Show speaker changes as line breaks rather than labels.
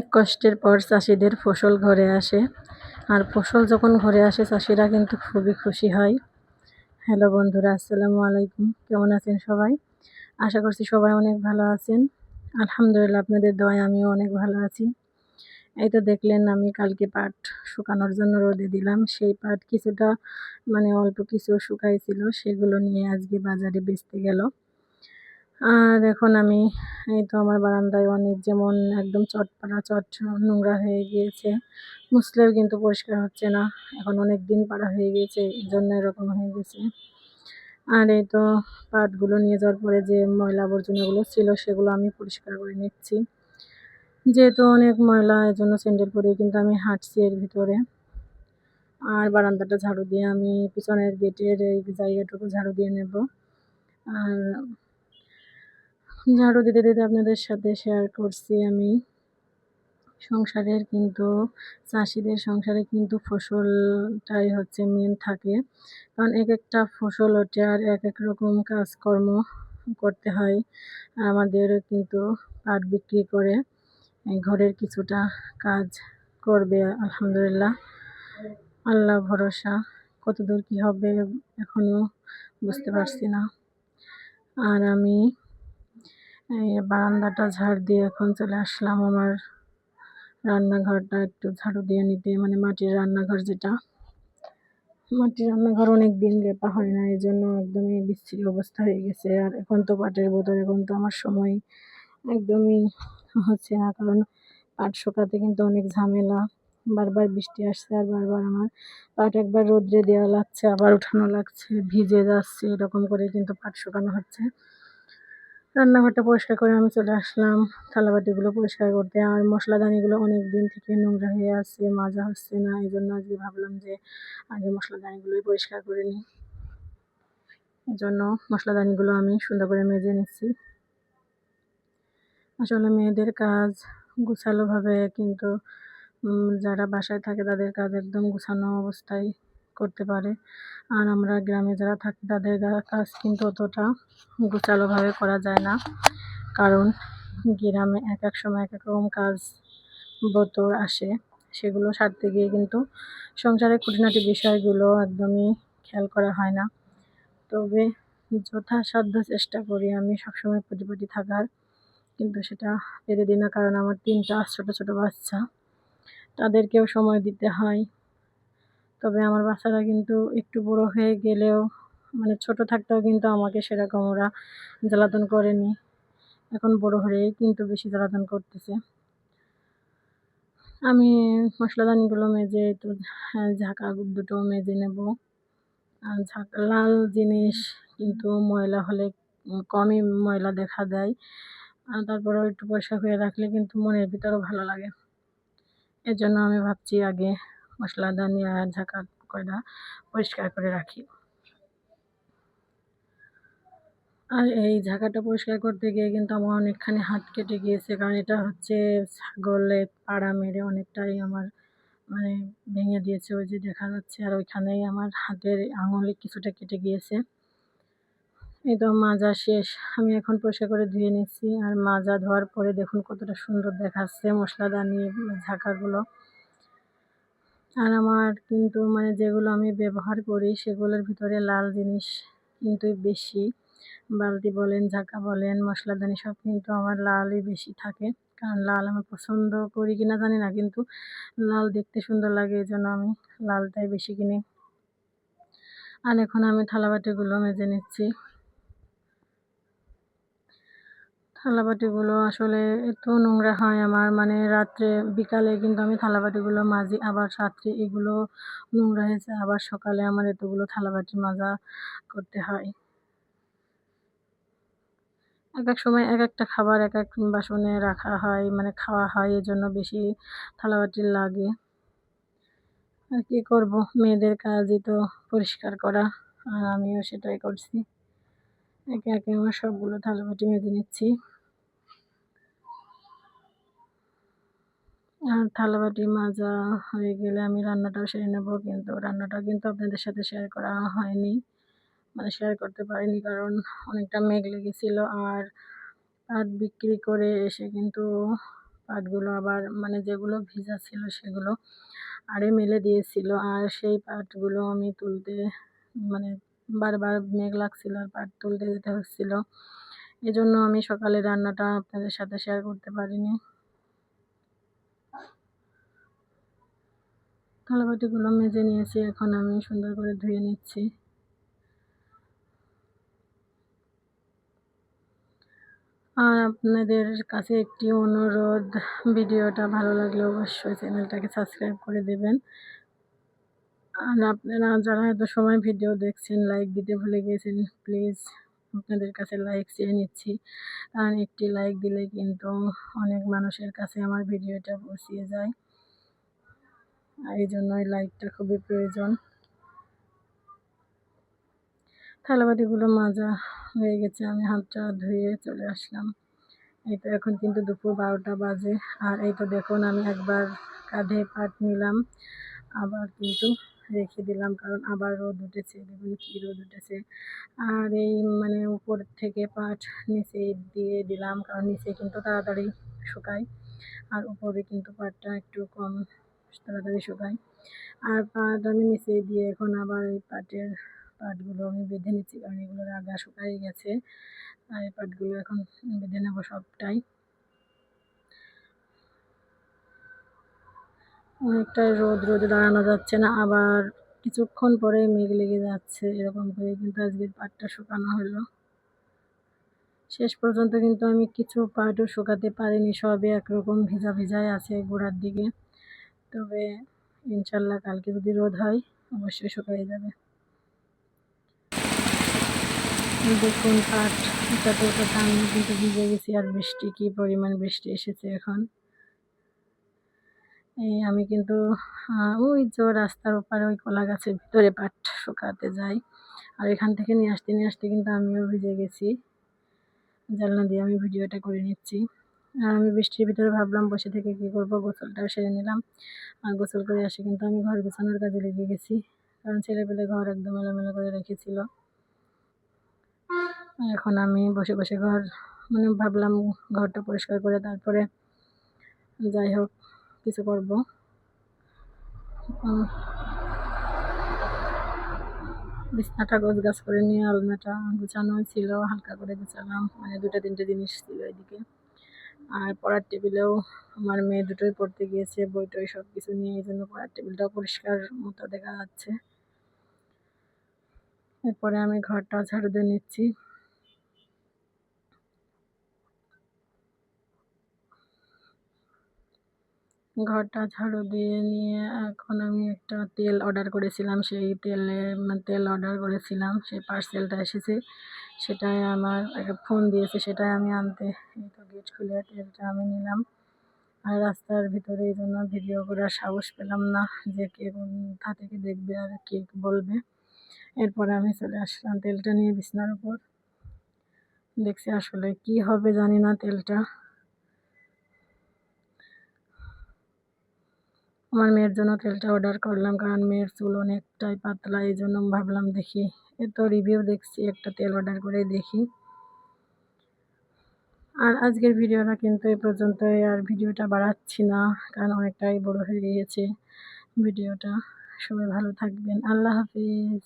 অনেক কষ্টের পর চাষিদের ফসল ঘরে আসে। আর ফসল যখন ঘরে আসে চাষিরা কিন্তু খুবই খুশি হয়। হ্যালো বন্ধুরা, আসসালামু আলাইকুম। কেমন আছেন সবাই? আশা করছি সবাই অনেক ভালো আছেন। আলহামদুলিল্লাহ, আপনাদের দোয়ায় আমিও অনেক ভালো আছি। এই তো দেখলেন, আমি কালকে পাট শুকানোর জন্য রোদে দিলাম। সেই পাট কিছুটা অল্প কিছু শুকাইছিল, সেগুলো নিয়ে আজকে বাজারে বেচতে গেল। আর এখন আমি এই তো আমার বারান্দায় যেমন একদম চট নোংরা হয়ে গিয়েছে, মুছলেও কিন্তু পরিষ্কার হচ্ছে না। এখন অনেক দিন পাড়া হয়ে গিয়েছে, এই জন্য এরকম হয়ে গেছে। আর এই তো পাটগুলো নিয়ে যাওয়ার পরে যে ময়লা আবর্জনাগুলো ছিল সেগুলো আমি পরিষ্কার করে নিচ্ছি। যেহেতু অনেক ময়লা, এই জন্য স্যান্ডেল পরে কিন্তু আমি হাঁটছি এর ভিতরে। আর বারান্দাটা ঝাড়ু দিয়ে আমি পিছনের গেটের এই জায়গাটুকু ঝাড়ু দিয়ে নেব। আর ঝাড়ু দিতে দিতে আপনাদের সাথে শেয়ার করছি আমি সংসারের কিন্তু চাষিদের সংসারে কিন্তু ফসলটাই হচ্ছে মেন থাকে। কারণ এক একটা ফসল ওঠে আর এক এক রকম কাজকর্ম করতে হয়। আমাদের কিন্তু পাট বিক্রি করে ঘরের কিছুটা কাজ করবে আলহামদুলিল্লাহ। আল্লাহ ভরসা, কতদূর কী হবে এখনও বুঝতে পারছি না। আর আমি বারান্দাটা ঝাড় দিয়ে এখন চলে আসলাম আমার রান্নাঘরটা একটু ঝাড়ু দিয়ে নিতে। মাটির রান্নাঘর, যেটা মাটির রান্নাঘর অনেক দিন লেপা হয় না, এই জন্য একদমই বিচ্ছিরি অবস্থা হয়ে গেছে। আর এখন তো পাটের বোতল, এখন তো আমার সময় একদমই হচ্ছে না, কারণ পাট শুকাতে কিন্তু অনেক ঝামেলা। বারবার বৃষ্টি আসছে আর বারবার আমার পাট একবার রোদ্রে দেওয়া লাগছে, আবার উঠানো লাগছে, ভিজে যাচ্ছে, এরকম করে কিন্তু পাট শুকানো হচ্ছে। রান্নাঘরটা পরিষ্কার করে আমি চলে আসলাম থালাবাটিগুলো পরিষ্কার করতে। আর মশলাদানিগুলো অনেক দিন থেকে নোংরা হয়ে আছে, মাজা হচ্ছে না, এই জন্য আজকে ভাবলাম যে আগে মশলাদানিগুলোই পরিষ্কার করে নিই। এই জন্য মশলাদানিগুলো আমি সুন্দর করে মেজে নিচ্ছি। আসলে মেয়েদের কাজ গোছালোভাবে কিন্তু যারা বাসায় থাকে তাদের কাজ একদম গোছানো অবস্থায় করতে পারে। আর আমরা গ্রামে যারা থাকি তাদের কাজ কিন্তু অতটা গোছালোভাবে করা যায় না, কারণ গ্রামে এক এক সময় এক এক রকম কাজ বতর আসে, সেগুলো সারতে গিয়ে কিন্তু সংসারের খুঁটিনাটি বিষয়গুলো একদমই খেয়াল করা হয় না। তবে যথাসাধ্য চেষ্টা করি আমি সবসময় পরিপাটি থাকার, কিন্তু সেটা পেরে দিই না, কারণ আমার 3টা ছোটো ছোটো বাচ্চা, তাদেরকেও সময় দিতে হয়। তবে আমার বাচ্চারা কিন্তু একটু বড় হয়ে গেলেও, ছোট থাকতেও কিন্তু আমাকে সেরকম ওরা জ্বালাতন করেনি। এখন বড় হয়েই কিন্তু বেশি জ্বালাতন করতেছে। আমি মশলাদানিগুলো মেজে তো ঝাঁকা দুটো মেজে নেব। আর লাল জিনিস কিন্তু ময়লা হলে কমই ময়লা দেখা দেয়, আর তারপরেও একটু পরিষ্কার করে রাখলে কিন্তু মনের ভিতরেও ভালো লাগে। এর জন্য আমি ভাবছি আগে মশলাদানি আর ঝাঁকা কয়টা পরিষ্কার করে রাখি। আর এই ঝাঁকাটা পরিষ্কার করতে গিয়ে কিন্তু আমার অনেকখানি হাত কেটে গিয়েছে, কারণ এটা হচ্ছে ছাগলে পাড়া মেরে অনেকটাই আমার ভেঙে দিয়েছে, ওই যে দেখা যাচ্ছে। আর ওইখানেই আমার হাতের আঙুলে কিছুটা কেটে গিয়েছে। এই তো মাজা শেষ, আমি এখন পরিষ্কার করে ধুয়ে নিচ্ছি। আর মাজা ধোয়ার পরে দেখুন কতটা সুন্দর দেখাচ্ছে মশলাদানি ঝাঁকাগুলো। আর আমার কিন্তু যেগুলো আমি ব্যবহার করি সেগুলোর ভিতরে লাল জিনিস কিন্তু বেশি। বালতি বলেন, ঝাঁকা বলেন, মশলাদানি সব কিন্তু আমার লালই বেশি থাকে, কারণ লাল আমি পছন্দ করি কিনা জানি না, কিন্তু লাল দেখতে সুন্দর লাগে, এই জন্য আমি লালটাই বেশি কিনি। আর এখন আমি থালাবাটিগুলো মেজে নিচ্ছি। থালাবাটিগুলো আসলে এত নোংরা হয় আমার, রাত্রে বিকালে কিন্তু আমি থালাবাটিগুলো মাজি, আবার রাত্রে এগুলো নোংরা হয়েছে, আবার সকালে আমার এতগুলো থালাবাটি মাজা করতে হয়। এক এক সময় এক একটা খাবার এক এক বাসনে রাখা হয়, খাওয়া হয়, এজন্য বেশি থালাবাটি লাগে। আর কী করব, মেয়েদের কাজই তো পরিষ্কার করা, আর আমিও সেটাই করছি। একে একে আমার সবগুলো থালাবাটি মেজে নিচ্ছি। আর থালাবাটি মাজা হয়ে গেলে আমি রান্নাটাও সেরে নেব, কিন্তু রান্নাটা কিন্তু আপনাদের সাথে শেয়ার করা হয়নি, শেয়ার করতে পারিনি, কারণ অনেকটা মেঘ লেগেছিল। আর পাট বিক্রি করে এসে কিন্তু পাটগুলো আবার মানে যেগুলো ভিজা ছিল সেগুলো আরে মেলে দিয়েছিল, আর সেই পাটগুলো আমি তুলতে মানে বারবার মেঘ লাগছিল আর পাট তুলতে যেতে হচ্ছিল। এজন্য আমি সকালে রান্নাটা আপনাদের সাথে শেয়ার করতে পারিনি। থালাবাটিগুলো মেজে নিয়েছি, এখন আমি সুন্দর করে ধুয়ে নিচ্ছি। আর আপনাদের কাছে একটি অনুরোধ, ভিডিওটা ভালো লাগলে অবশ্যই চ্যানেলটাকে সাবস্ক্রাইব করে দেবেন। আর আপনারা যারা এত সময় ভিডিও দেখছেন, লাইক দিতে ভুলে গিয়েছেন, প্লিজ আপনাদের কাছে লাইক চেয়ে নিচ্ছি। কারণ একটি লাইক দিলে কিন্তু অনেক মানুষের কাছে আমার ভিডিওটা পৌঁছে যায়, আর এই জন্যই লাইকটা খুবই প্রয়োজন। থালাবাটিগুলো মাজা হয়ে গেছে, আমি হাতটা ধুয়ে চলে আসলাম। এই তো এখন কিন্তু দুপুর 12টা বাজে, আর এই তো দেখুন আমি একবার কাঁধে পাট নিলাম, আবার কিন্তু রেখে দিলাম, কারণ আবার রোদ উঠেছে। দেখুন কি রোদ উঠেছে। আর এই মানে উপর থেকে পাট নিচে দিয়ে দিলাম, কারণ নিচে কিন্তু তাড়াতাড়ি শুকায়, আর উপরে কিন্তু পাটটা একটু কম তাড়াতাড়ি শুকায়। আর পাট আমি নিচে দিয়ে এখন আবার এই পাটগুলো আমি বেঁধে নিচ্ছি, কারণ এগুলোর আগা শুকাই গেছে। আর এই পাটগুলো এখন বেঁধে নেবো সবটাই। অনেকটাই রোদে দাঁড়ানো যাচ্ছে না, আবার কিছুক্ষণ পরে মেঘ লেগে যাচ্ছে, এরকম করে কিন্তু আজকের পাটটা শুকানো হলো। শেষ পর্যন্ত কিন্তু আমি কিছু পাটও শুকাতে পারিনি, সবই একরকম ভিজা ভিজাই আছে গোড়ার দিকে। তবে ইনশাল্লাহ কালকে যদি রোদ হয় অবশ্যই শুকিয়ে যাবে। দেখুন পাট উঠাতে উঠাতে আমি কিন্তু ভিজে গেছি, আর বৃষ্টি কি পরিমাণ বৃষ্টি এসেছে এখন। এই আমি কিন্তু ওই যে রাস্তার ওপারে ওই কলা গাছের ভিতরে পাট শুকাতে যাই, আর এখান থেকে নিয়ে আসতে কিন্তু আমিও ভিজে গেছি। জানলা দিয়ে আমি ভিডিওটা করে নিচ্ছি। আর আমি বৃষ্টির ভিতরে ভাবলাম বসে থেকে কী করবো, গোসলটা সেরে নিলাম। আর গোসল করে আসে কিন্তু আমি ঘর গোছানোর কাজে লেগে গেছি, কারণ ছেলেপেলে ঘর একদম এলোমেলো করে রেখেছিল। এখন আমি বসে বসে মানে ভাবলাম ঘরটা পরিষ্কার করে তারপরে যাই হোক কিছু করবো। বিছনাটা গোছগাছ করে নিয়ে আলনাটা গুছানো ছিল, হালকা করে গুছালাম, মানে 2-3টে জিনিস ছিল এদিকে। আর পড়ার টেবিলেও আমার মেয়ে দুটোই পড়তে গিয়েছে, বই টই সব কিছু নিয়ে, এই জন্য পড়ার টেবিলটাও পরিষ্কার মতো দেখা যাচ্ছে। এরপরে আমি ঘরটা ঝাড়ু দিয়ে নিচ্ছি। ঘরটা ঝাড়ু দিয়ে নিয়ে এখন আমি একটা তেল অর্ডার করেছিলাম, সেই তেল অর্ডার করেছিলাম, সেই পার্সেলটা এসেছে, সেটাই আমার একটা ফোন দিয়েছে, সেটাই আমি আনতে এই তো গেট খুলে তেলটা আমি নিলাম। আর রাস্তার ভিতরে এই জন্য ভিডিও করার সাহস পেলাম না, যে কে কোথা থেকে দেখবে আর কে বলবে। এরপরে আমি চলে আসলাম তেলটা নিয়ে বিছানার উপর। দেখছি আসলে কি হবে জানি না তেলটা। আমার মেয়ের জন্য তেলটা অর্ডার করলাম, কারণ মেয়ের চুল অনেকটাই পাতলা, এই জন্য ভাবলাম দেখি, এত রিভিউ দেখছি একটা তেল অর্ডার করে দেখি। আর আজকের ভিডিওটা কিন্তু এই পর্যন্তই, আর ভিডিওটা বাড়াচ্ছি না, কারণ অনেকটাই বড় হয়ে গিয়েছে ভিডিওটা। সবাই ভালো থাকবেন, আল্লাহ হাফিজ।